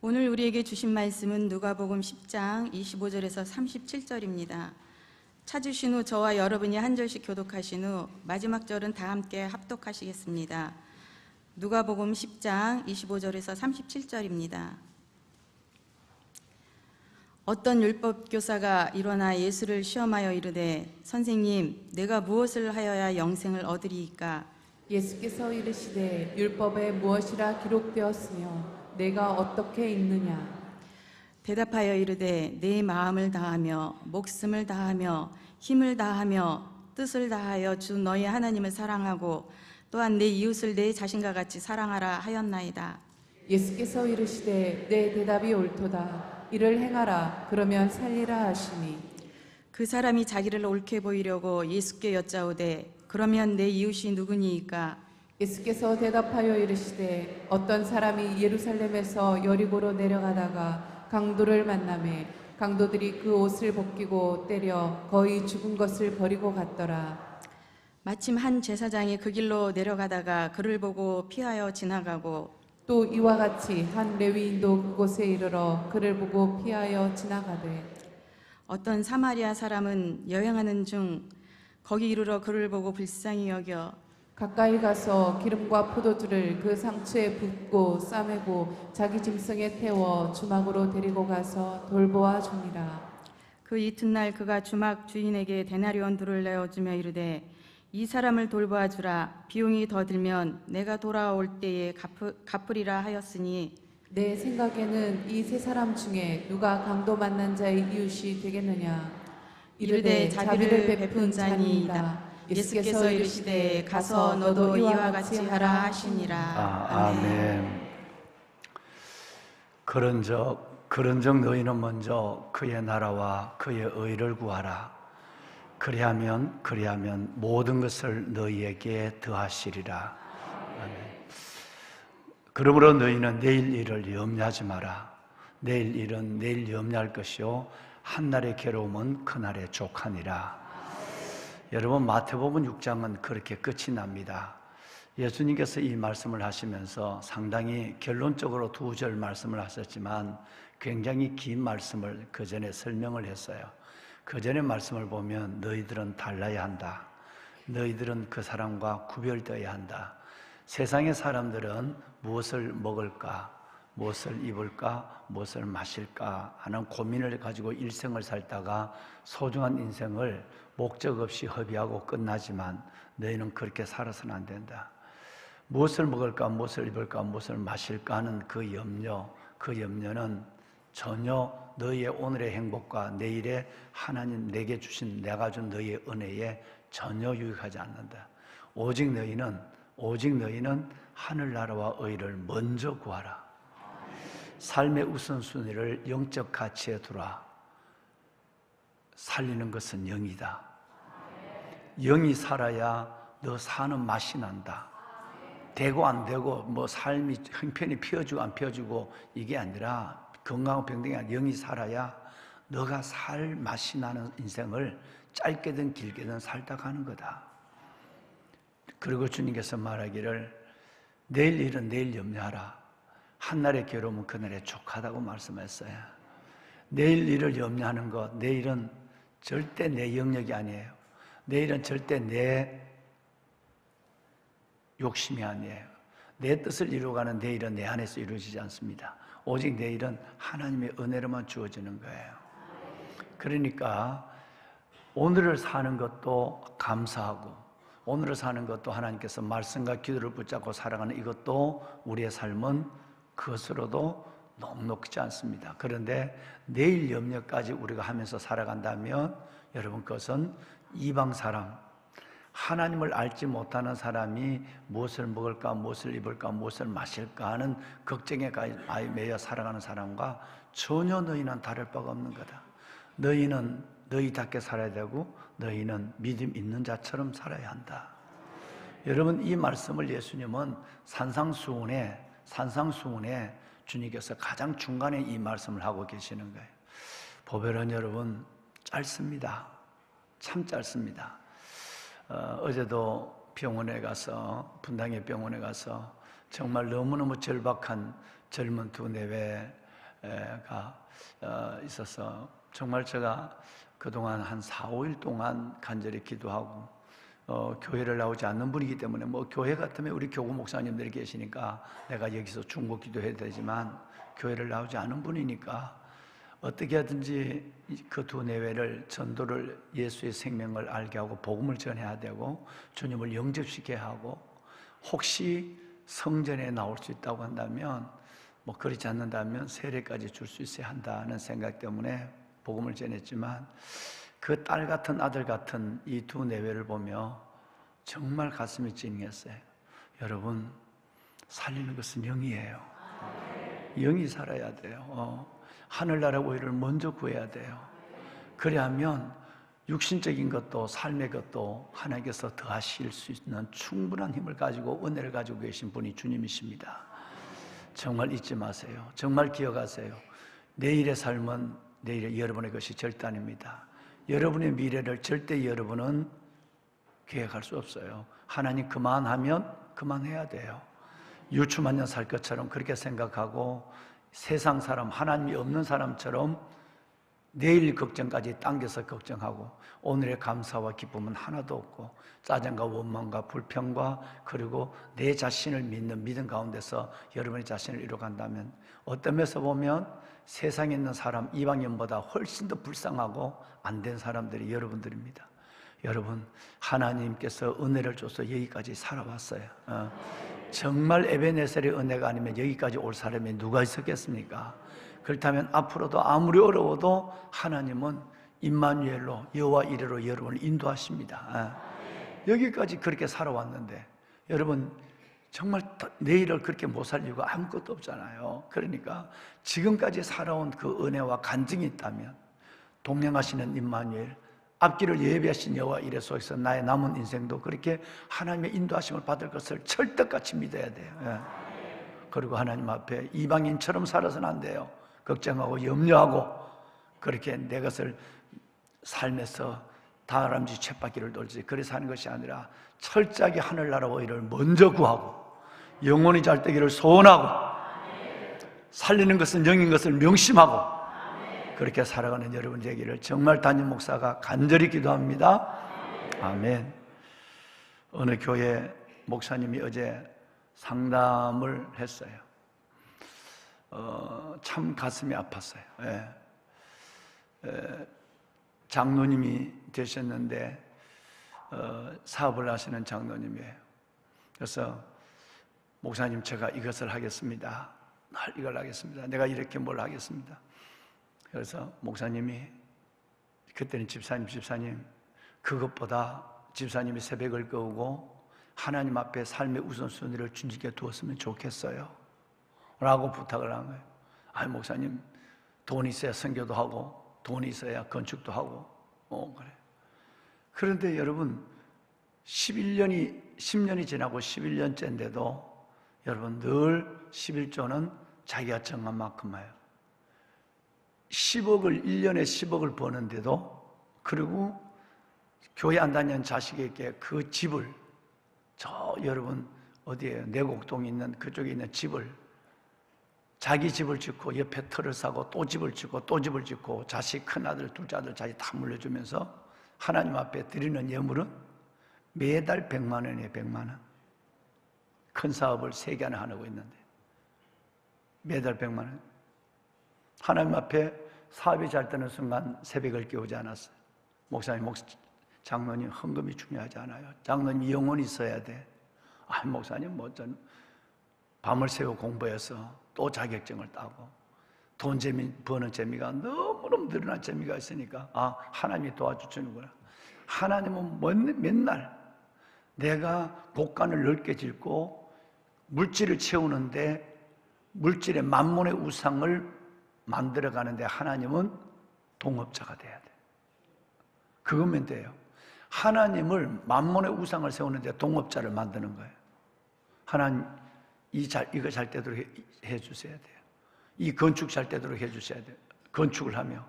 오늘 우리에게 주신 말씀은 누가복음 10장 25절에서 37절입니다. 찾으신 후 저와 여러분이 한 절씩 교독하신 후 마지막 절은 다 함께 합독하시겠습니다. 누가복음 10장 25절에서 37절입니다. 어떤 율법 교사가 일어나 예수를 시험하여 이르되 선생님, 내가 무엇을 하여야 영생을 얻으리이까? 예수께서 이르시되 율법에 무엇이라 기록되었으며 내가 어떻게 읽느냐? 대답하여 이르되 내 마음을 다하며 목숨을 다하며 힘을 다하며 뜻을 다하여 주 너희 하나님을 사랑하고 또한 내 이웃을 내 자신과 같이 사랑하라 하였나이다. 예수께서 이르시되 내 대답이 옳도다. 이를 행하라. 그러면 살리라 하시니. 그 사람이 자기를 옳게 보이려고 예수께 여짜오되 그러면 내 이웃이 누구니이까? 예수께서 대답하여 이르시되 어떤 사람이 예루살렘에서 여리고로 내려가다가 강도를 만나매 강도들이 그 옷을 벗기고 때려 거의 죽은 것을 버리고 갔더라. 마침 한 제사장이 그 길로 내려가다가 그를 보고 피하여 지나가고 또 이와 같이 한 레위인도 그곳에 이르러 그를 보고 피하여 지나가되 어떤 사마리아 사람은 여행하는 중 거기 이르러 그를 보고 불쌍히 여겨 가까이 가서 기름과 포도주를 그 상처에 붓고 싸매고 자기 짐승에 태워 주막으로 데리고 가서 돌보아 주니라. 그 이튿날 그가 주막 주인에게 데나리온 둘을 내어주며 이르되 이 사람을 돌보아 주라. 비용이 더 들면 내가 돌아올 때에 갚으리라 하였으니 내 생각에는 이 세 사람 중에 누가 강도 만난 자의 이웃이 되겠느냐? 이르되 자비를 베푼 자니이다. 예수께서 이르시되 가서 너도 이와 같이 하라 하시니라. 아멘. 그런즉 너희는 먼저 그의 나라와 그의 의를 구하라. 그리하면 모든 것을 너희에게 더하시리라. 아멘. 그러므로 너희는 내일 일을 염려하지 마라. 내일 일은 내일 염려할 것이요 한날의 괴로움은 그날의 족하니라. 여러분, 마태복음 6장은 그렇게 끝이 납니다. 예수님께서 이 말씀을 하시면서 상당히 결론적으로 2절 말씀을 하셨지만 굉장히 긴 말씀을 그 전에 설명을 했어요. 그 전에 말씀을 보면 너희들은 달라야 한다. 너희들은 그 사람과 구별되어야 한다. 세상의 사람들은 무엇을 먹을까, 무엇을 입을까, 무엇을 마실까 하는 고민을 가지고 일생을 살다가 소중한 인생을 목적 없이 허비하고 끝나지만 너희는 그렇게 살아서는 안 된다. 무엇을 먹을까, 무엇을 입을까, 무엇을 마실까 하는 그 염려는 전혀 너희의 오늘의 행복과 내일의 하나님 내게 주신 내가 준 너희의 은혜에 전혀 유익하지 않는다. 오직 너희는 하늘나라와 의를 먼저 구하라. 삶의 우선순위를 영적 가치에 두라. 살리는 것은 영이다. 영이 살아야 너 사는 맛이 난다. 되고 안 되고 뭐 삶이 형편이 피어지고 안 피어지고 이게 아니라 건강하고 병등이 아니라 영이 살아야 너가 살 맛이 나는 인생을 짧게든 길게든 살다 가는 거다. 그리고 주님께서 말하기를 내일 일은 내일 염려하라. 한날의 괴로움은 그날의 족하다고 말씀했어요. 내일 일을 염려하는 것, 내일은 절대 내 영역이 아니에요. 내일은 절대 내 욕심이 아니에요. 내 뜻을 이루어가는 내일은 내 안에서 이루어지지 않습니다. 오직 내일은 하나님의 은혜로만 주어지는 거예요. 그러니까 오늘을 사는 것도 감사하고 오늘을 사는 것도 하나님께서 말씀과 기도를 붙잡고 살아가는 이것도 우리의 삶은 그것으로도 넉넉지 않습니다. 그런데 내일 염려까지 우리가 하면서 살아간다면 여러분, 그것은 이방 사람, 하나님을 알지 못하는 사람이 무엇을 먹을까, 무엇을 입을까, 무엇을 마실까 하는 걱정에 매여 살아가는 사람과 전혀 너희는 다를 바가 없는 거다. 너희는 너희답게 살아야 되고 너희는 믿음 있는 자처럼 살아야 한다. 여러분, 이 말씀을 예수님은 산상수훈에 주님께서 가장 중간에 이 말씀을 하고 계시는 거예요. 보배로운 여러분, 짧습니다. 참 짧습니다. 어제도 병원에 가서, 분당의 병원에 가서 정말 너무너무 절박한 젊은 두 내외 있어서 정말 제가 그동안 한 4, 5일 동안 간절히 기도하고 교회를 나오지 않는 분이기 때문에 뭐 교회 같으면 우리 교구 목사님들이 계시니까 내가 여기서 중보 기도해야 되지만 교회를 나오지 않은 분이니까 어떻게 하든지 그 두 내외를 전도를 예수의 생명을 알게 하고 복음을 전해야 되고 주님을 영접시켜야 하고 혹시 성전에 나올 수 있다고 한다면 뭐 그렇지 않는다면 세례까지 줄 수 있어야 한다는 생각 때문에 복음을 전했지만 그 딸 같은 아들 같은 이 두 내외를 보며 정말 가슴이 찡했어요. 여러분, 살리는 것은 영이에요. 영이 살아야 돼요. 하늘나라 오히려 먼저 구해야 돼요. 그래야면 육신적인 것도 삶의 것도 하나님께서 더하실 수 있는 충분한 힘을 가지고 은혜를 가지고 계신 분이 주님이십니다. 정말 잊지 마세요. 정말 기억하세요. 내일의 삶은 내일의 여러분의 것이 절대 아닙니다. 여러분의 미래를 절대 여러분은 계획할 수 없어요. 하나님 그만하면 그만해야 돼요. 유추만 년 살 것처럼 그렇게 생각하고 세상 사람, 하나님이 없는 사람처럼 내일 걱정까지 당겨서 걱정하고 오늘의 감사와 기쁨은 하나도 없고 짜증과 원망과 불평과 그리고 내 자신을 믿는 믿음 가운데서 여러분의 자신을 이뤄간다면 어떤 면에서 보면 세상에 있는 사람 이방인보다 훨씬 더 불쌍하고 안 된 사람들이 여러분들입니다. 여러분, 하나님께서 은혜를 줘서 여기까지 살아왔어요. 정말 에베네셀의 은혜가 아니면 여기까지 올 사람이 누가 있었겠습니까? 그렇다면 앞으로도 아무리 어려워도 하나님은 임마누엘로 여호와 이레로 여러분을 인도하십니다. 여기까지 그렇게 살아왔는데 여러분 정말 내일을 그렇게 못 살 이유가 아무것도 없잖아요. 그러니까 지금까지 살아온 그 은혜와 간증이 있다면 동행하시는 임마누엘, 앞길을 예비하신 여호와 이레 속에서 나의 남은 인생도 그렇게 하나님의 인도하심을 받을 것을 철떡같이 믿어야 돼요. 그리고 하나님 앞에 이방인처럼 살아서는 안 돼요. 걱정하고 염려하고 그렇게 내 것을 삶에서 다람쥐 쳇바퀴를 돌지 그래서 하는 것이 아니라 철저하게 하늘나라 오일을 먼저 구하고 영혼이 잘 되기를 소원하고 살리는 것은 영인 것을 명심하고 그렇게 살아가는 여러분 되기를 정말 담임 목사가 간절히 기도합니다. 아멘. 어느 교회 목사님이 어제 상담을 했어요. 참 가슴이 아팠어요. 장로님이 되셨는데 사업을 하시는 장로님이에요. 그래서 목사님 제가 이것을 하겠습니다. 날 이걸 하겠습니다. 내가 이렇게 뭘 하겠습니다. 그래서 목사님이 그때는 집사님 그것보다 집사님이 새벽을 깨우고 하나님 앞에 삶의 우선순위를 주님께 두었으면 좋겠어요 라고 부탁을 한 거예요. 아니 목사님 돈이 있어야 선교도 하고 돈이 있어야 건축도 하고 그래. 그런데 여러분 10년이 지나고 11년째인데도 여러분 늘 11조는 자기가 정한 만큼이에요. 10억을 1년에 10억을 버는데도 그리고 교회 안 다니는 자식에게 그 집을 여러분 어디에 내곡동에 있는 그쪽에 있는 집을 자기 집을 짓고 옆에 터를 사고 또 집을 짓고 또 집을 짓고 자식 큰아들 둘째 아들 자기 다 물려주면서 하나님 앞에 드리는 예물은 매달 100만 원이에요. 100만 원. 큰 사업을 3개나 하고 있는데 매달 100만 원. 하나님 앞에 사업이 잘 되는 순간 새벽을 깨우지 않았어요. 목사님, 장로님 헌금이 중요하지 않아요. 장로님 영혼이 있어야 돼. 목사님 전 밤을 새고 공부해서 또 자격증을 따고 돈 버는 재미가 너무너무 늘어난 재미가 있으니까 하나님이 도와주시는구나. 하나님은 맨날 내가 곳간을 넓게 짓고 물질을 채우는데 물질의 만몬의 우상을 만들어가는데 하나님은 동업자가 돼야 돼. 그거면 돼요. 하나님을 만몬의 우상을 세우는데 동업자를 만드는 거예요. 하나님 이거 잘 되도록 해주셔야 돼요. 이 건축 잘 되도록 해주셔야 돼요. 건축을 하며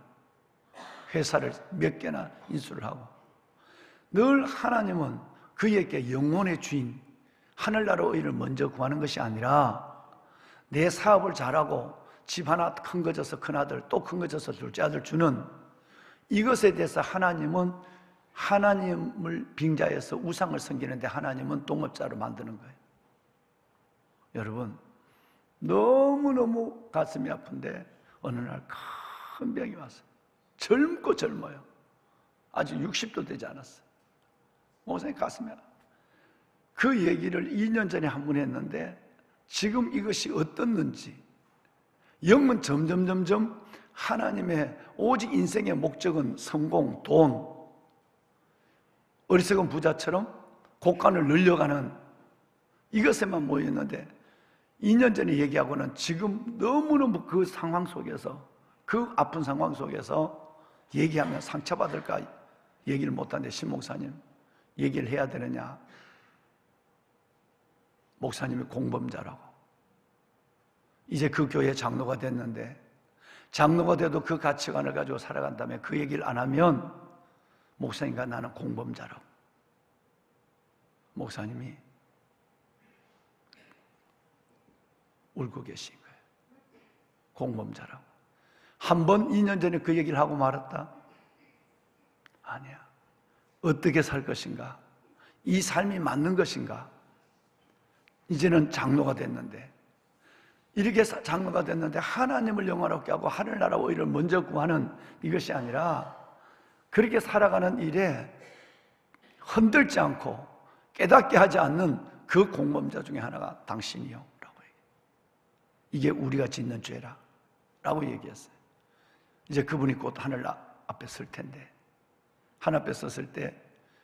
회사를 몇 개나 인수를 하고 늘 하나님은 그에게 영혼의 주인 하늘나라 의를 먼저 구하는 것이 아니라 내 사업을 잘하고 집 하나 큰 거 져서 큰아들, 또 큰 거 져서 둘째 아들 주는 이것에 대해서 하나님은 하나님을 빙자해서 우상을 섬기는데 하나님은 동업자로 만드는 거예요. 여러분, 너무너무 가슴이 아픈데 어느 날 큰 병이 왔어요. 젊고 젊어요. 아직 60도 되지 않았어요. 목사님 가슴이 아파요. 그 얘기를 2년 전에 한 번 했는데 지금 이것이 어떻는지, 영은 점점 하나님의 오직 인생의 목적은 성공, 돈, 어리석은 부자처럼 곡간을 늘려가는 이것에만 모였는데 2년 전에 얘기하고는 지금 너무너무 그 상황 속에서, 그 아픈 상황 속에서 얘기하면 상처받을까 얘기를 못하는데, 신 목사님 얘기를 해야 되느냐, 목사님이 공범자라고. 이제 그 교회 장로가 됐는데, 장로가 돼도 그 가치관을 가지고 살아간다면 그 얘기를 안 하면 목사님과 나는 공범자라고. 목사님이 울고 계신 거예요. 공범자라고. 한 번 2년 전에 그 얘기를 하고 말았다? 아니야. 어떻게 살 것인가? 이 삶이 맞는 것인가? 이제는 장로가 됐는데, 이렇게 장로가 됐는데 하나님을 영화롭게 하고 하늘나라 오히려 먼저 구하는 이것이 아니라 그렇게 살아가는 일에 흔들지 않고 깨닫게 하지 않는 그 공범자 중에 하나가 당신이요 라고 얘기해요. 이게 우리가 짓는 죄라 라고 얘기했어요. 이제 그분이 곧 하늘 앞에 설 텐데, 하늘 앞에 섰을 때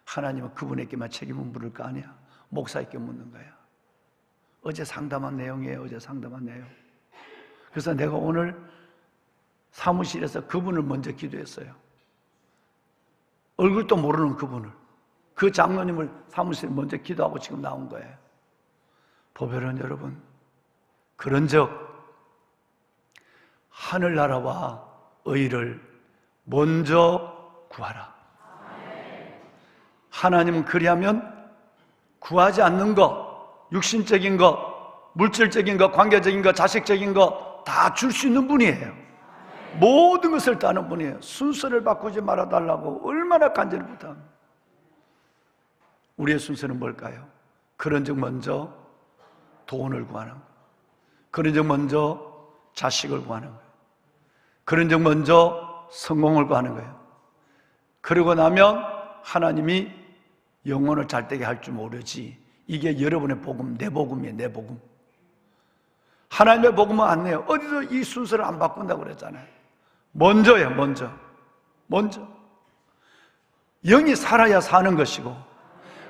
하나님은 그분에게만 책임을 물을 거 아니야. 목사에게 묻는 거야. 어제 상담한 내용이에요. 어제 상담한 내용. 그래서 내가 오늘 사무실에서 그분을 먼저 기도했어요. 얼굴도 모르는 그분을, 그 장로님을 사무실에 먼저 기도하고 지금 나온 거예요. 보배로운 여러분, 그런즉 하늘나라와 의를 먼저 구하라. 하나님은 그리하면 구하지 않는 것, 육신적인 것, 물질적인 것, 관계적인 것, 자식적인 것 다 줄 수 있는 분이에요. 모든 것을 다 아는 분이에요. 순서를 바꾸지 말아달라고 얼마나 간절히 부탁합니다. 우리의 순서는 뭘까요? 그런즉 먼저 돈을 구하는 거예요. 그런즉 먼저 자식을 구하는 거예요. 그런즉 먼저 성공을 구하는 거예요. 그러고 나면 하나님이 영혼을 잘되게 할 줄 모르지. 이게 여러분의 복음, 내 복음이에요. 내 복음. 하나님의 복음은 안 내요. 어디서 이 순서를 안 바꾼다고 그랬잖아요. 먼저예요. 먼저 영이 살아야 사는 것이고,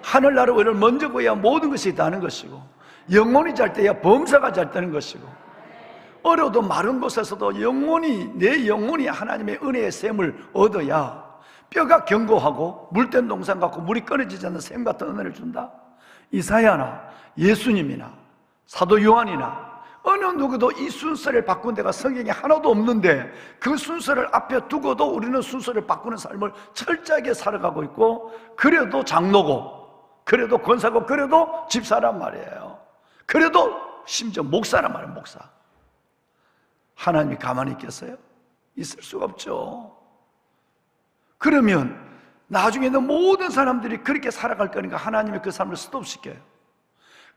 하늘나라 의를 먼저 구해야 모든 것이 다는 것이고, 영혼이 잘 때야 범사가 잘 되는 것이고, 어려도 마른 곳에서도 내 영혼이 하나님의 은혜의 샘을 얻어야 뼈가 견고하고 물된 동산 같고 물이 끊어지지 않는 샘 같은 은혜를 준다. 이사야나 예수님이나 사도 요한이나 어느 누구도 이 순서를 바꾼 데가 성경에 하나도 없는데, 그 순서를 앞에 두고도 우리는 순서를 바꾸는 삶을 철저하게 살아가고 있고, 그래도 장로고, 그래도 권사고, 그래도 집사란 말이에요. 그래도 심지어 목사란 말이에요. 목사. 하나님이 가만히 있겠어요? 있을 수가 없죠. 그러면 나중에는 모든 사람들이 그렇게 살아갈 거니까 하나님이 그 삶을 스톱시켜요.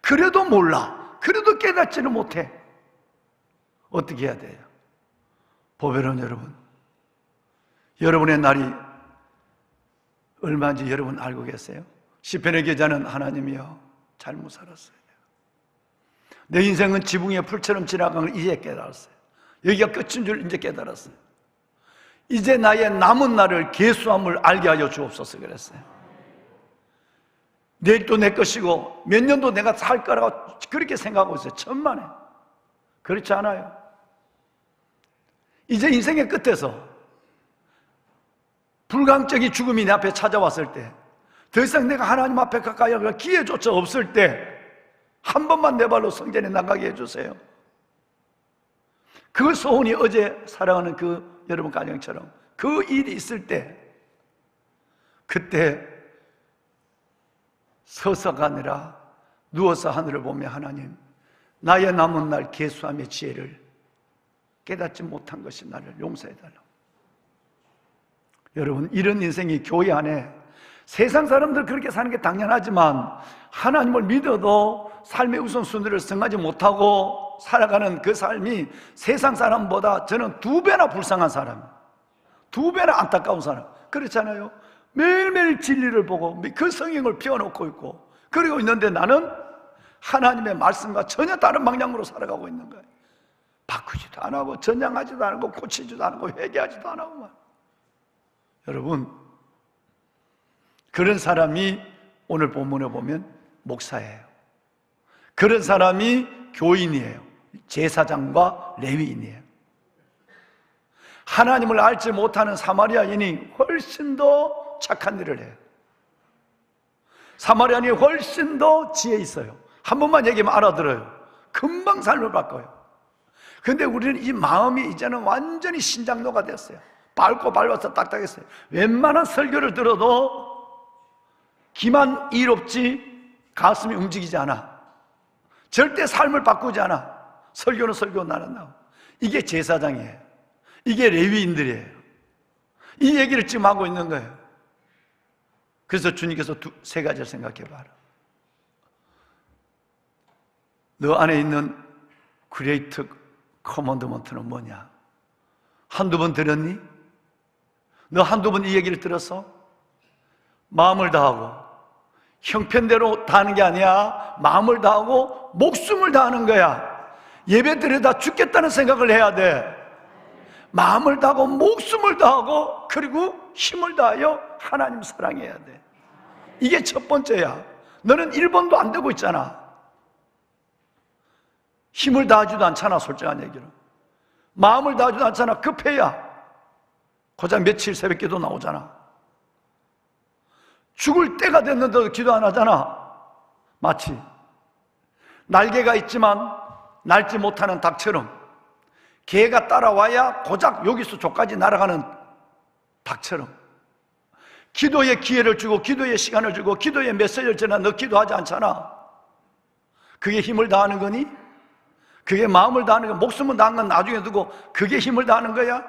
그래도 몰라. 그래도 깨닫지는 못해. 어떻게 해야 돼요? 보배로운 여러분, 여러분의 날이 얼마인지 여러분 알고 계세요? 시편의 기자는 하나님이여 잘못 살았어요. 내 인생은 지붕 위의 풀처럼 지나간 걸 이제 깨달았어요. 여기가 끝인 줄 이제 깨달았어요. 이제 나의 남은 날을 계수함을 알게 하여 주옵소서 그랬어요. 내일도 내 것이고 몇 년도 내가 살 거라고 그렇게 생각하고 있어요. 천만에. 그렇지 않아요. 이제 인생의 끝에서 불강적인 죽음이 내 앞에 찾아왔을 때, 더 이상 내가 하나님 앞에 가까이 갈 기회조차 없을 때 한 번만 내 발로 성전에 나가게 해주세요. 그 소원이 어제 살아가는 그 여러분 가정처럼 그 일이 있을 때, 그때 서서가 아니라 누워서 하늘을 보며 하나님, 나의 남은 날 계수함의 지혜를 깨닫지 못한 것이 나를 용서해달라고. 여러분, 이런 인생이 교회 안에 세상 사람들 그렇게 사는 게 당연하지만 하나님을 믿어도 삶의 우선순위를 정하지 못하고 살아가는 그 삶이 세상 사람보다 저는 2배나 불쌍한 사람, 2배나 안타까운 사람. 그렇잖아요. 매일매일 진리를 보고 그 성경을 피워놓고 있고 그리고 있는데 나는 하나님의 말씀과 전혀 다른 방향으로 살아가고 있는 거예요. 바꾸지도 안 하고 전향하지도 않고 고치지도 않고 회개하지도 안 하고. 여러분, 그런 사람이 오늘 본문에 보면 목사예요. 그런 사람이 교인이에요. 제사장과 레위인이에요. 하나님을 알지 못하는 사마리아인이 훨씬 더 착한 일을 해요. 사마리아인이 훨씬 더 지혜 있어요. 한 번만 얘기하면 알아들어요. 금방 삶을 바꿔요. 근데 우리는 이 마음이 이제는 완전히 신장로가 됐어요. 밟고 밟아서 딱딱했어요. 웬만한 설교를 들어도 귀만 이롭지 가슴이 움직이지 않아. 절대 삶을 바꾸지 않아. 설교는 설교, 나는 나. 이게 제사장이에요. 이게 레위인들이에요. 이 얘기를 지금 하고 있는 거예요. 그래서 주님께서 세 가지를 생각해 봐라. 너 안에 있는 그레이트 커먼드먼트는 뭐냐? 한두 번 들었니? 너 한두 번 이 얘기를 들었어? 마음을 다하고 형편대로 다하는 게 아니야. 마음을 다하고 목숨을 다하는 거야. 예배 드려다 죽겠다는 생각을 해야 돼. 마음을 다하고 목숨을 다하고 그리고 힘을 다하여 하나님 사랑해야 돼. 이게 첫 번째야. 너는 1번도 안 되고 있잖아. 힘을 다하지도 않잖아. 솔직한 얘기로 마음을 다하지도 않잖아. 급해야 고작 며칠 새벽기도 나오잖아. 죽을 때가 됐는데도 기도 안 하잖아. 마치 날개가 있지만 날지 못하는 닭처럼 개가 따라와야 고작 여기서 저까지 날아가는 닭처럼 기도에 기회를 주고 기도에 시간을 주고 기도에 메시지를 전하. 너 기도하지 않잖아. 그게 힘을 다하는 거니? 그게 마음을 다하는 거야? 목숨을 다하는 건 나중에 두고 그게 힘을 다하는 거야?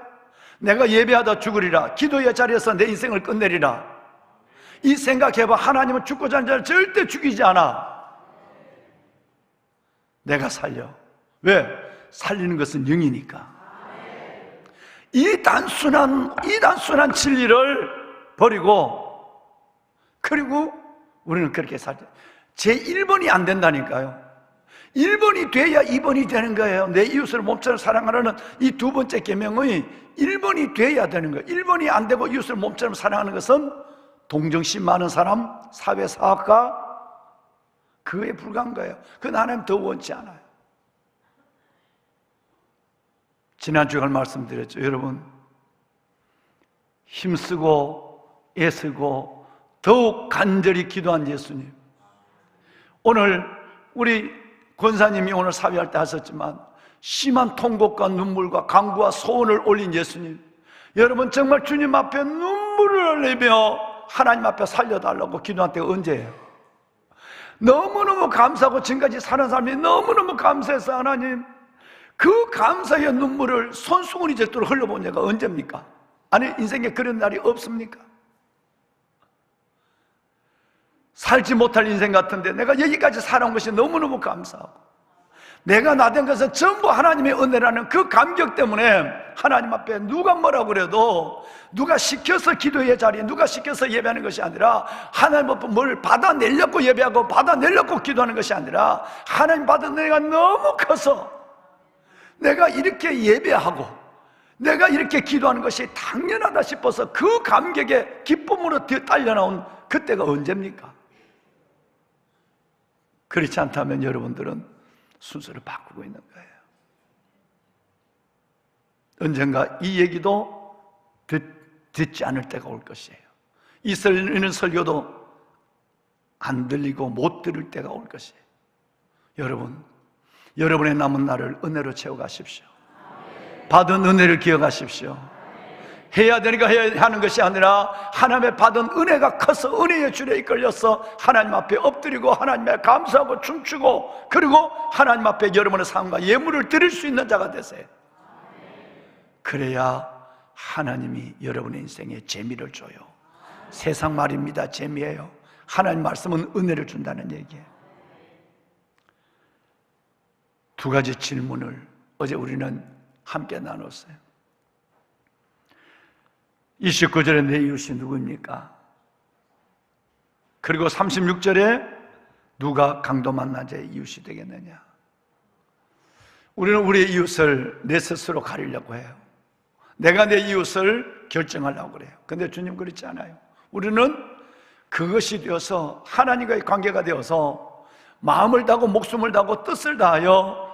내가 예배하다 죽으리라. 기도의 자리에서 내 인생을 끝내리라. 이 생각해봐. 하나님은 죽고자 하는 자를 절대 죽이지 않아. 내가 살려. 왜? 살리는 것은 영이니까. 이 단순한 진리를 버리고 그리고 우리는 그렇게 살죠. 제 1번이 안 된다니까요. 1번이 돼야 2번이 되는 거예요. 내 이웃을 몸처럼 사랑하라는 이 두 번째 계명의 1번이 돼야 되는 거예요. 1번이 안 되고 이웃을 몸처럼 사랑하는 것은 동정심 많은 사람, 사회사학가 그거에 불과한 거예요. 그건 하나님 더 원치 않아요. 지난주에 말씀드렸죠. 여러분, 힘쓰고 애쓰고 더욱 간절히 기도한 예수님. 오늘 우리 권사님이 오늘 사회할 때 하셨지만 심한 통곡과 눈물과 간구와 소원을 올린 예수님. 여러분, 정말 주님 앞에 눈물을 흘리며 하나님 앞에 살려달라고 기도한 때가 언제예요? 너무너무 감사하고 지금까지 사는 사람이 너무너무 감사해서 하나님 그 감사의 눈물을 손수건이 되도록 흘려본 적가 언제입니까? 아니, 인생에 그런 날이 없습니까? 살지 못할 인생 같은데 내가 여기까지 살아온 것이 너무너무 감사하고 내가 나된 것은 전부 하나님의 은혜라는 그 감격 때문에 하나님 앞에 누가 뭐라고 그래도 누가 시켜서 기도의 자리에 누가 시켜서 예배하는 것이 아니라 하나님 앞에 뭘 받아내려고 예배하고 받아내려고 기도하는 것이 아니라 하나님 받은 은혜가 너무 커서 내가 이렇게 예배하고 내가 이렇게 기도하는 것이 당연하다 싶어서 그 감격에 기쁨으로 딸려나온 그때가 언제입니까? 그렇지 않다면 여러분들은 순서를 바꾸고 있는 거예요. 언젠가 이 얘기도 듣지 않을 때가 올 것이에요. 이 설교도 안 들리고 못 들을 때가 올 것이에요. 여러분, 여러분의 남은 날을 은혜로 채워가십시오. 받은 은혜를 기억하십시오. 해야 되니까 해야 하는 것이 아니라 하나님의 받은 은혜가 커서 은혜의 줄에 이끌려서 하나님 앞에 엎드리고 하나님에 감사하고 춤추고 그리고 하나님 앞에 여러분의 삶과 예물을 드릴 수 있는 자가 되세요. 그래야 하나님이 여러분의 인생에 재미를 줘요. 세상 말입니다. 재미예요. 하나님 말씀은 은혜를 준다는 얘기예요. 두 가지 질문을 어제 우리는 함께 나눴어요. 29절에 내 이웃이 누구입니까? 그리고 36절에 누가 강도 만난 자의 이웃이 되겠느냐? 우리는 우리의 이웃을 내 스스로 가리려고 해요. 내가 내 이웃을 결정하려고 그래요. 근데 주님 그렇지 않아요. 우리는 그것이 되어서 하나님과의 관계가 되어서 마음을 다하고 목숨을 다하고 뜻을 다하여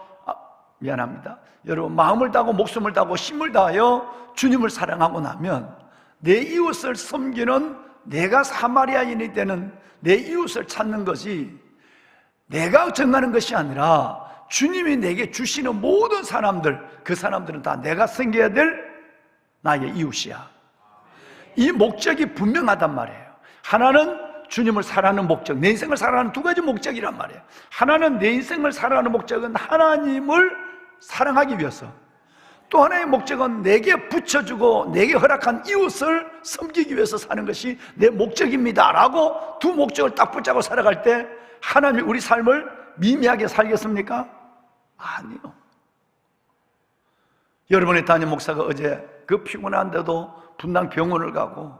미안합니다. 여러분, 마음을 다하고 목숨을 다하고 힘을 다하여 주님을 사랑하고 나면 내 이웃을 섬기는 내가 사마리아인이 되는 내 이웃을 찾는 것이 내가 정하는 것이 아니라 주님이 내게 주시는 모든 사람들, 그 사람들은 다 내가 섬겨야 될 나의 이웃이야. 이 목적이 분명하단 말이에요. 하나는 주님을 사랑하는 목적, 내 인생을 사랑하는 두 가지 목적이란 말이에요. 하나는 내 인생을 사랑하는 목적은 하나님을 사랑하기 위해서, 또 하나의 목적은 내게 붙여주고 내게 허락한 이웃을 섬기기 위해서 사는 것이 내 목적입니다 라고 두 목적을 딱 붙잡고 살아갈 때 하나님이 우리 삶을 미미하게 살겠습니까? 아니요. 여러분의 담임 목사가 어제 그 피곤한데도 분당 병원을 가고,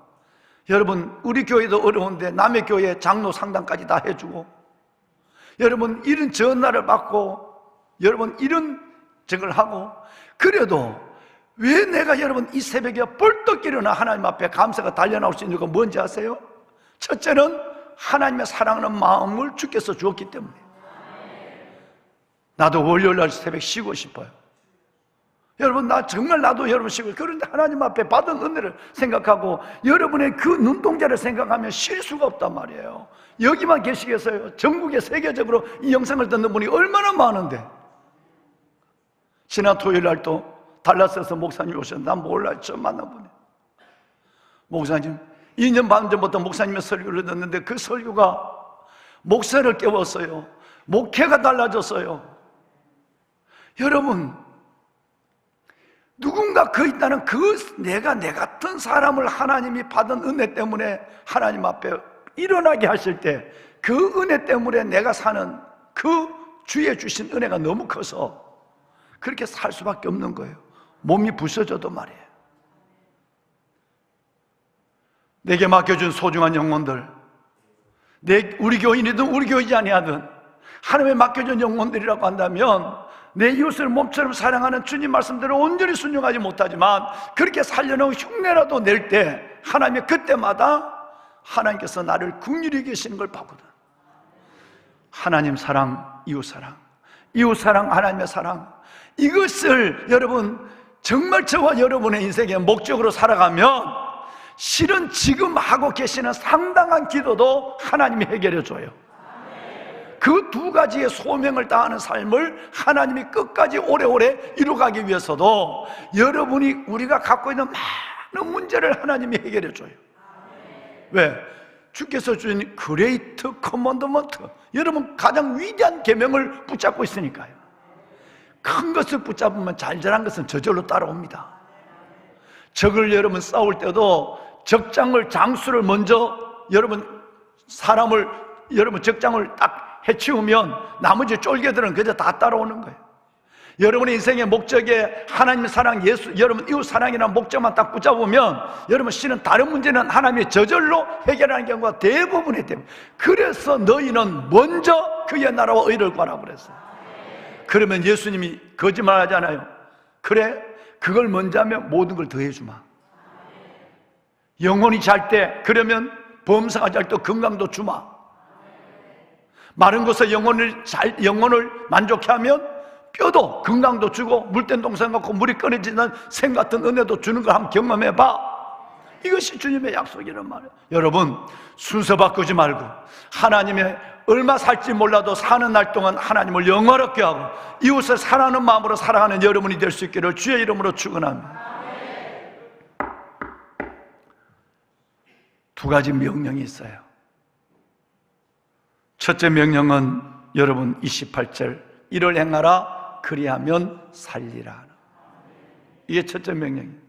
여러분 우리 교회도 어려운데 남의 교회 장로 상담까지 다 해주고, 여러분 이런 전화를 받고, 여러분 이런 적을 하고, 그래도 왜 내가 여러분 이 새벽에 벌떡 일어나 하나님 앞에 감사가 달려나올 수 있는 건 뭔지 아세요? 첫째는 하나님의 사랑하는 마음을 주께서 주었기 때문에. 나도 월요일날 새벽 쉬고 싶어요. 여러분, 나도 여러분 쉬고, 그런데 하나님 앞에 받은 은혜를 생각하고 여러분의 그 눈동자를 생각하면 쉴 수가 없단 말이에요. 여기만 계시겠어요? 전국에 세계적으로 이 영상을 듣는 분이 얼마나 많은데. 지난 토요일날 또 달라스에서 목사님이 오셨는데 난 몰라요. 처음 만난 분이에요. 목사님, 2년 반 전부터 목사님의 설교를 듣는데 그 설교가 목사를 깨웠어요. 목회가 달라졌어요. 여러분, 누군가 그 있다는 내 같은 사람을 하나님이 받은 은혜 때문에 하나님 앞에 일어나게 하실 때 그 은혜 때문에 내가 사는 그 주의 주신 은혜가 너무 커서 그렇게 살 수밖에 없는 거예요. 몸이 부서져도 말이에요. 내게 맡겨준 소중한 영혼들, 우리 교인이든 우리 교인이 아니하든 하나님의 맡겨준 영혼들이라고 한다면 내 이웃을 몸처럼 사랑하는 주님 말씀대로 온전히 순종하지 못하지만 그렇게 살려놓은 흉내라도 낼 때 하나님의 그때마다 하나님께서 나를 긍휼히 계시는 걸 봤거든. 하나님 사랑, 이웃 사랑, 이웃 사랑, 하나님의 사랑, 이것을 여러분 정말 저와 여러분의 인생의 목적으로 살아가면 실은 지금 하고 계시는 상당한 기도도 하나님이 해결해 줘요. 그 두 가지의 소명을 다하는 삶을 하나님이 끝까지 오래오래 이루어가기 위해서도 여러분이 우리가 갖고 있는 많은 문제를 하나님이 해결해 줘요. 왜? 주께서 주신 그레이트 커먼드먼트, 여러분 가장 위대한 계명을 붙잡고 있으니까요. 큰 것을 붙잡으면 잘잘한 것은 저절로 따라옵니다. 적을 여러분 싸울 때도 장수를 먼저 여러분 적장을 딱 해치우면 나머지 쫄개들은 그저 다 따라오는 거예요. 여러분의 인생의 목적에 하나님의 사랑, 여러분 이웃 사랑이라는 목적만 딱 붙잡으면 여러분 실은 다른 문제는 하나님이 저절로 해결하는 경우가 대부분이기 때문에, 그래서 너희는 먼저 그의 나라와 의를 구하라고 그랬어요. 그러면 예수님이 거짓말 하잖아요. 그래, 그걸 먼저 하면 모든 걸 더해주마. 영혼이 잘 때, 그러면 범사가 잘 때 건강도 주마. 마른 곳에 영혼을 만족해 하면 뼈도 건강도 주고 물된 동산 같고 물이 끊어지는 샘 같은 은혜도 주는 걸 한번 경험해봐. 이것이 주님의 약속이란 말이에요. 여러분, 순서 바꾸지 말고 하나님의 얼마 살지 몰라도 사는 날 동안 하나님을 영화롭게 하고 이웃을 사랑하는 마음으로 살아가는 여러분이 될 수 있기를 주의 이름으로 축원합니다. 두 가지 명령이 있어요. 첫째 명령은 여러분 28절, 이를 행하라 그리하면 살리라. 이게 첫째 명령이에요.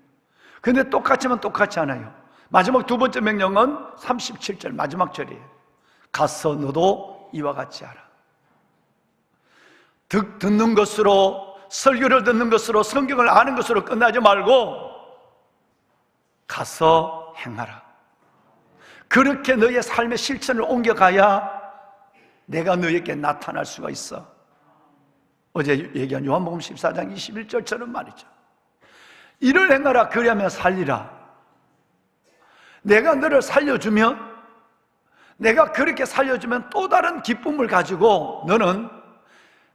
근데 똑같지만 똑같지 않아요. 마지막 두 번째 명령은 37절 마지막 절이에요. 가서 너도 이와 같이 하라. 듣는 것으로, 설교를 듣는 것으로, 성경을 아는 것으로 끝나지 말고 가서 행하라. 그렇게 너의 삶의 실천을 옮겨가야 내가 너에게 나타날 수가 있어. 어제 얘기한 요한복음 14장 21절처럼 말이죠. 이를 행하라. 그리하면 살리라. 내가 너를 살려주면, 내가 그렇게 살려주면 또 다른 기쁨을 가지고 너는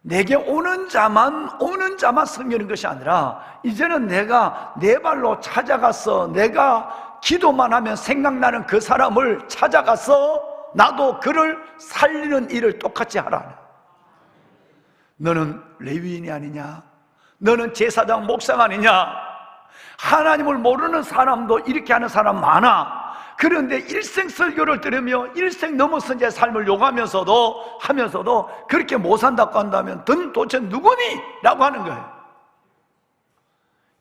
내게 오는 자만 섬기는 것이 아니라 이제는 내가 내 발로 찾아가서 내가 기도만 하면 생각나는 그 사람을 찾아가서 나도 그를 살리는 일을 똑같이 하라. 너는 레위인이 아니냐? 너는 제사장 목사가 아니냐? 하나님을 모르는 사람도 이렇게 하는 사람 많아. 그런데 일생 설교를 들으며 일생 넘어선 제 삶을 요구하면서도 그렇게 못 산다고 한다면 넌 도대체 누구니? 라고 하는 거예요.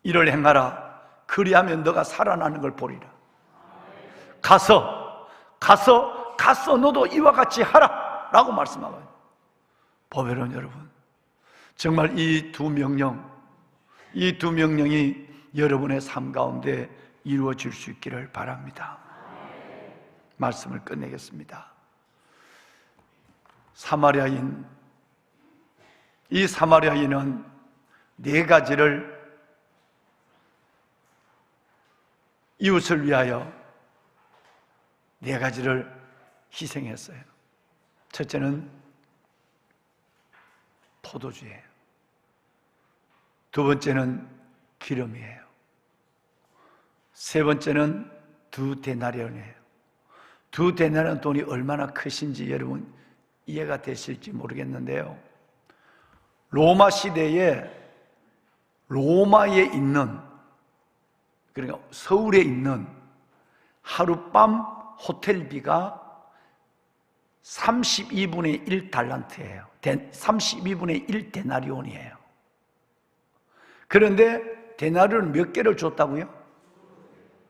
이를 행하라. 그리하면 너가 살아나는 걸 보리라. 가서 너도 이와 같이 하라 라고 말씀하고요. 보배로운 여러분, 정말 이 두 명령이 여러분의 삶 가운데 이루어질 수 있기를 바랍니다. 말씀을 끝내겠습니다. 이 사마리아인은 네 가지를 이웃을 위하여 네 가지를 희생했어요. 첫째는 포도주예요. 두 번째는 기름이에요. 세 번째는 두 데나리온이에요. 두 데나리온 돈이 얼마나 크신지 여러분 이해가 되실지 모르겠는데요. 로마 시대에 로마에 있는, 그러니까 서울에 있는 하룻밤 호텔비가 32분의 1 달란트예요. 32분의 1 데나리온이에요. 그런데 데나리온 몇 개를 줬다고요?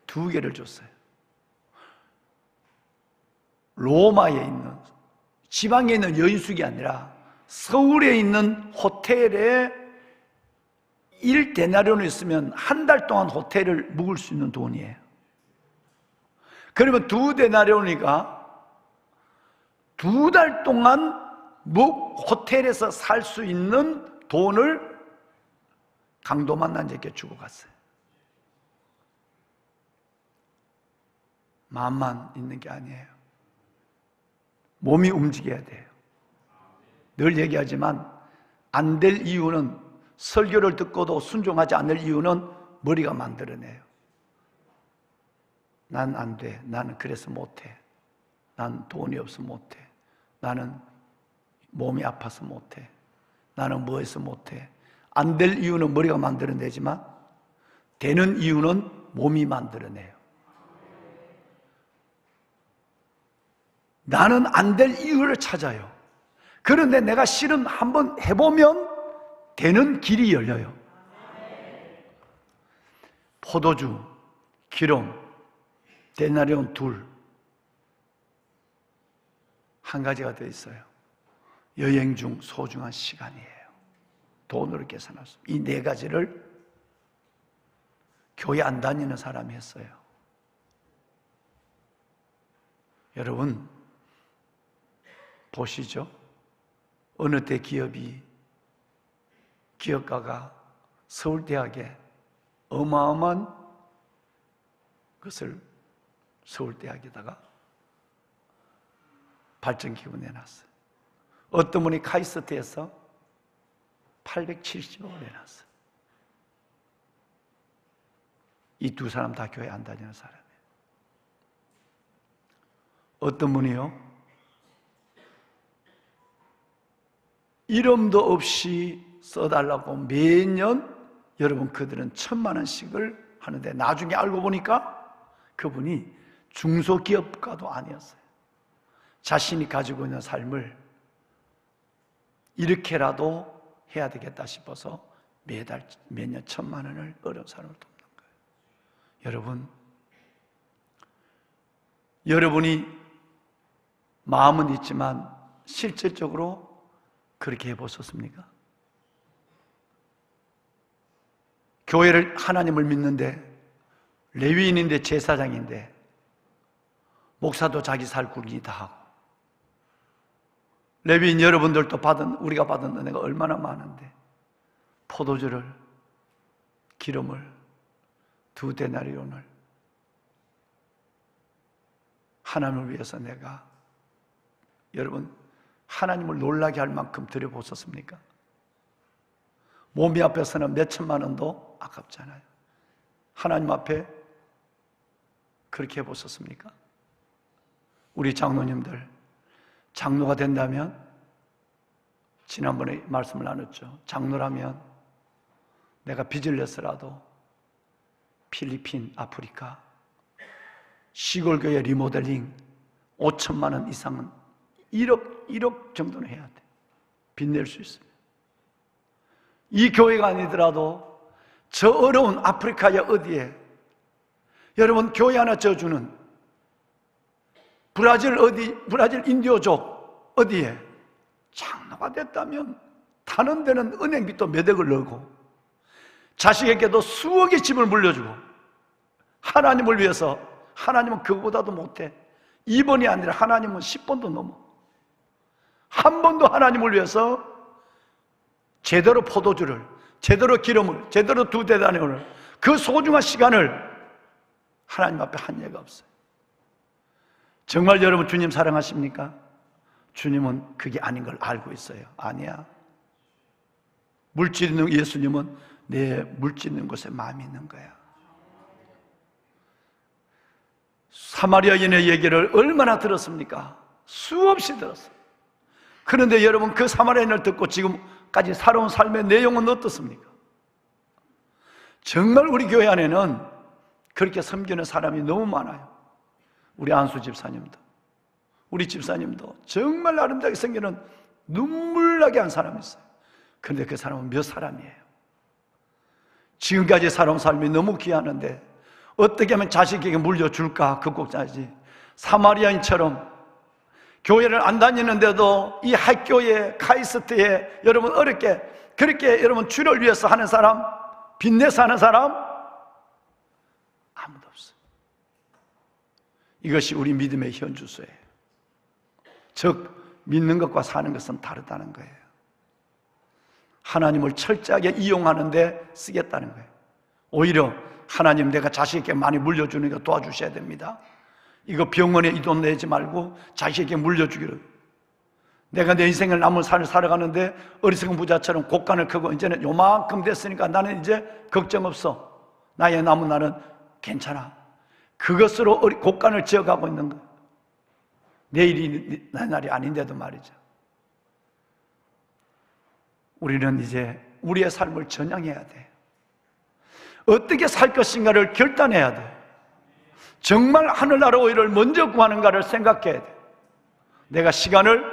2개를 줬어요. 로마에 있는, 지방에 있는 여인숙이 아니라 서울에 있는 호텔에 1 데나리온이 있으면 한 달 동안 호텔을 묵을 수 있는 돈이에요. 그러면 2 데나리온이가 2달 동안 호텔에서 살 수 있는 돈을 강도 만난 자에게 주고 갔어요. 마음만 있는 게 아니에요. 몸이 움직여야 돼요. 늘 얘기하지만 안 될 이유는, 설교를 듣고도 순종하지 않을 이유는 머리가 만들어내요. 난 안 돼. 나는 그래서 못해. 난 돈이 없어 못해. 나는 몸이 아파서 못해. 나는 뭐해서 못해. 안 될 이유는 머리가 만들어내지만 되는 이유는 몸이 만들어내요. 나는 안 될 이유를 찾아요. 그런데 내가 실은 한번 해보면 되는 길이 열려요. 포도주, 기름, 데나리온 2, 한 가지가 더 있어요. 여행 중 소중한 시간이에요. 돈으로 계산할 수. 이 4가지를 교회 안 다니는 사람이 했어요. 여러분 보시죠. 어느 때 기업가가 서울대학에 어마어마한 것을 서울대학에다가 발전기구 내놨어요. 어떤 분이 카이스트에서 870억을 내놨어요. 이 2 사람 다 교회 안 다니는 사람이에요. 어떤 분이요? 이름도 없이 써달라고 매년 여러분 그들은 1,000,000원씩을 하는데 나중에 알고 보니까 그분이 중소기업가도 아니었어요. 자신이 가지고 있는 삶을 이렇게라도 해야 되겠다 싶어서 매달 매년 1,000만 원을 어려운 사람을 돕는 거예요. 여러분이 마음은 있지만 실질적으로 그렇게 해보셨습니까? 교회를 하나님을 믿는데 레위인인데 제사장인데 목사도 자기 살 굴기 다 하고 레위인 여러분들도 우리가 받은 은혜가 얼마나 많은데 포도주를 기름을 2데나리온을 하나님을 위해서 내가 여러분 하나님을 놀라게 할 만큼 드려보셨습니까? 몸이 앞에서는 몇 천만 원도 아깝잖아요. 하나님 앞에 그렇게 해보셨습니까? 우리 장로님들 장로가 된다면 지난번에 말씀을 나눴죠. 장로라면 내가 빚을 냈더라도 필리핀, 아프리카 시골교회 리모델링 5천만 원 이상은 1억 정도는 해야 돼. 빚낼 수 있어요. 이 교회가 아니더라도 저 어려운 아프리카의 어디에 여러분 교회 하나 져주는 브라질 인디오족 어디에 장로가 됐다면 타는 데는 은행빚도 몇 억을 넣고 자식에게도 수억의 집을 물려주고 하나님을 위해서 하나님은 그거보다도 못해. 2번이 아니라 하나님은 10번도 넘어. 한 번도 하나님을 위해서 제대로 포도주를, 제대로 기름을, 제대로 2데나리온을 그 소중한 시간을 하나님 앞에 한 예가 없어요. 정말 여러분 주님 사랑하십니까? 주님은 그게 아닌 걸 알고 있어요. 아니야. 물질 있는 예수님은 내 물질 있는 곳에 마음이 있는 거야. 사마리아인의 얘기를 얼마나 들었습니까? 수없이 들었어요. 그런데 여러분 그 사마리아인을 듣고 지금까지 살아온 삶의 내용은 어떻습니까? 정말 우리 교회 안에는 그렇게 섬기는 사람이 너무 많아요. 우리 안수 집사님도 우리 집사님도 정말 아름답게 섬기는 눈물나게 한 사람이 있어요. 그런데 그 사람은 몇 사람이에요? 지금까지 살아온 삶이 너무 귀하는데 어떻게 하면 자식에게 물려줄까 극곡자지. 사마리아인처럼 교회를 안 다니는데도 이 학교에 카이스트에 여러분 어렵게 그렇게 여러분 주를 위해서 하는 사람, 빚내서 하는 사람 아무도 없어요. 이것이 우리 믿음의 현주소예요. 즉 믿는 것과 사는 것은 다르다는 거예요. 하나님을 철저하게 이용하는데 쓰겠다는 거예요. 오히려 하나님 내가 자식에게 많이 물려주는 거 도와주셔야 됩니다. 이거 병원에 이 돈 내지 말고 자식에게 물려주기를. 내가 내 인생을 남은 삶을 살아가는데 어리석은 부자처럼 곡간을 크고 이제는 요만큼 됐으니까 나는 이제 걱정 없어. 나의 남은 날은 괜찮아. 그것으로 곡간을 지어가고 있는 거예요. 내일이 내 날이 아닌데도 말이죠. 우리는 이제 우리의 삶을 전향해야 돼. 어떻게 살 것인가를 결단해야 돼. 정말 하늘나라 오일을 먼저 구하는가를 생각해야 돼. 내가 시간을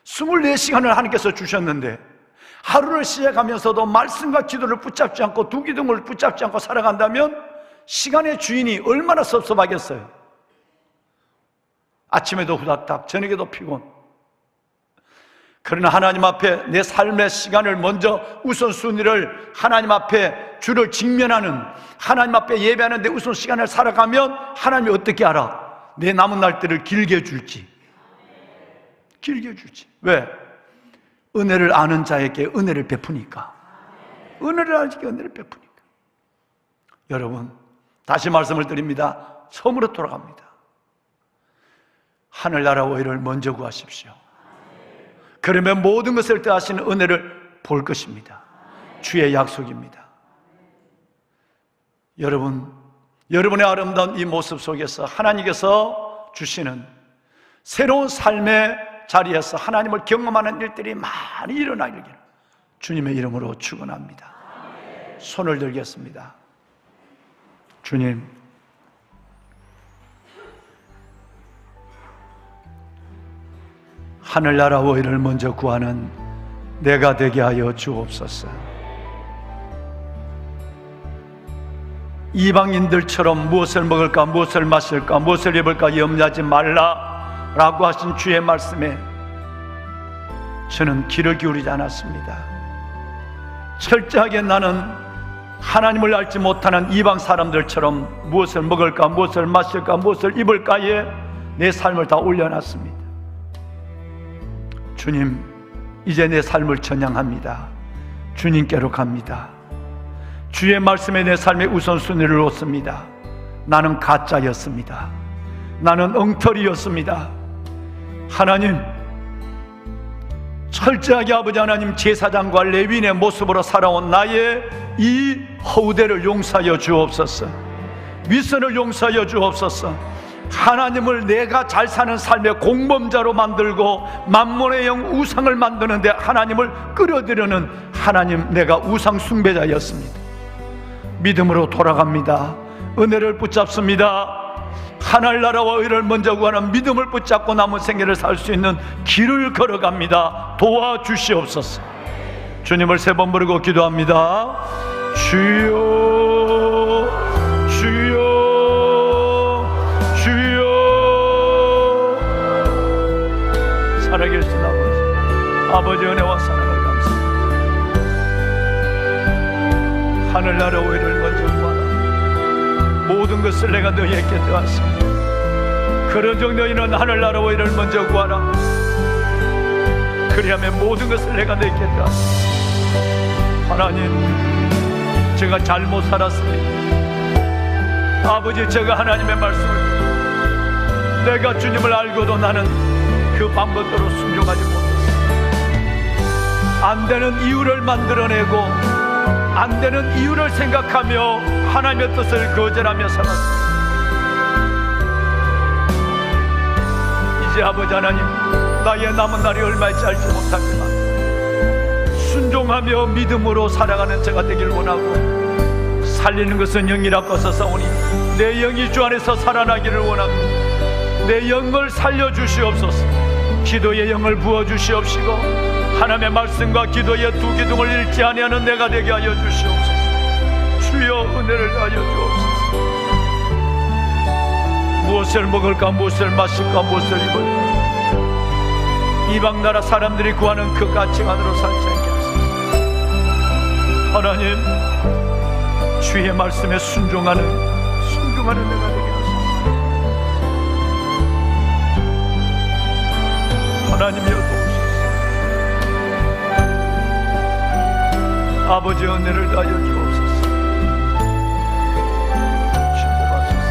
24시간을 하나님께서 주셨는데 하루를 시작하면서도 말씀과 기도를 붙잡지 않고 두 기둥을 붙잡지 않고 살아간다면 시간의 주인이 얼마나 섭섭하겠어요. 아침에도 후다닥, 저녁에도 피곤. 그러나 하나님 앞에 내 삶의 시간을 먼저 우선순위를 하나님 앞에 주를 직면하는 하나님 앞에 예배하는 데 우선 시간을 살아가면 하나님이 어떻게 알아? 내 남은 날들을 길게 줄지. 길게 줄지. 왜? 은혜를 아는 자에게 은혜를 베푸니까. 은혜를 아는 자에게 은혜를 베푸니까. 여러분 다시 말씀을 드립니다. 처음으로 돌아갑니다. 하늘나라 오일을 먼저 구하십시오. 그러면 모든 것을 더하시는 은혜를 볼 것입니다. 주의 약속입니다. 여러분, 여러분의 아름다운 이 모습 속에서 하나님께서 주시는 새로운 삶의 자리에서 하나님을 경험하는 일들이 많이 일어나기를 주님의 이름으로 축원합니다. 손을 들겠습니다. 주님, 하늘나라 오일을 먼저 구하는 내가 되게 하여 주옵소서. 이방인들처럼 무엇을 먹을까, 무엇을 마실까, 무엇을 입을까 염려하지 말라라고 하신 주의 말씀에 저는 귀를 기울이지 않았습니다. 철저하게 나는 하나님을 알지 못하는 이방 사람들처럼 무엇을 먹을까, 무엇을 마실까, 무엇을 입을까에 내 삶을 다 올려놨습니다. 주님, 이제 내 삶을 전향합니다. 주님께로 갑니다. 주의 말씀에 내 삶의 우선순위를 놓습니다. 나는 가짜였습니다. 나는 엉터리였습니다. 하나님, 철저하게 아버지 하나님 제사장과 레위인의 모습으로 살아온 나의 이 허우대를 용서하여 주옵소서. 위선을 용서하여 주옵소서. 하나님을 내가 잘 사는 삶의 공범자로 만들고 만몬의 영 우상을 만드는데 하나님을 끌어들이는 하나님, 내가 우상 숭배자였습니다. 믿음으로 돌아갑니다. 은혜를 붙잡습니다. 하늘나라와 의를 먼저 구하는 믿음을 붙잡고 남은 생애를 살 수 있는 길을 걸어갑니다. 도와주시옵소서. 주님을 3번 부르고 기도합니다. 주여, 주여, 주여. 살아계신 아버지, 은혜와 사랑을 감사합니다. 하늘나라와 의를 먼저 구하라. 모든 것을 내가 너희에게 더하시니 그런즉 너희는 하늘나라와 의를 먼저 구하라. 그리하면 모든 것을 내가 너희에게 더하시니. 하나님, 제가 잘못 살았습니다. 아버지, 제가 하나님의 말씀을 듣고 내가 주님을 알고도 나는 그 방법대로 순종하지 못했습니다. 안 되는 이유를 만들어내고 안 되는 이유를 생각하며 하나님의 뜻을 거절하며 살았습니다. 이제 아버지 하나님, 나의 남은 날이 얼마인지 알지 못하지만 순종하며 믿음으로 살아가는 제가 되길 원하고, 살리는 것은 영이라고 하셨사오니 내 영이 주 안에서 살아나기를 원합니다. 내 영을 살려주시옵소서. 기도의 영을 부어주시옵시고 하나님의 말씀과 기도의 두 기둥을 잃지 아니하는 내가 되게 하여 주시옵소서. 주여, 은혜를 하여 주옵소서. 무엇을 먹을까, 무엇을 마실까, 무엇을 입을까, 이방 나라 사람들이 구하는 그 가치관으로 살지 않게 하소서. 하나님, 주의 말씀에 순종하는 내가 되게 하소서. 하나님이여 도우소서. 아버지, 은혜를 다하여 주옵소서. 축복하소서.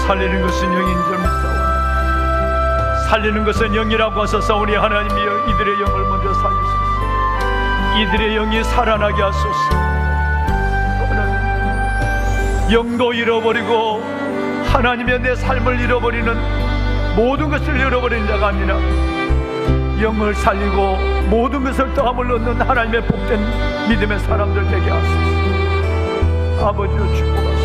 살리는 것은 영인 줄 믿사오니 살리는 것은 영이라고 하소서오니 하나님이여, 이들의 영을 먼저 살리소서. 이들의 영이 살아나게 하소서. 하나님, 영도 잃어버리고 하나님의 내 삶을 잃어버리는, 모든 것을 잃어버리는 자가 아니라 영을 살리고 모든 것을 더함을 얻는 하나님의 복된 믿음의 사람들 되게 하소서. 아버지여, 축복하소서.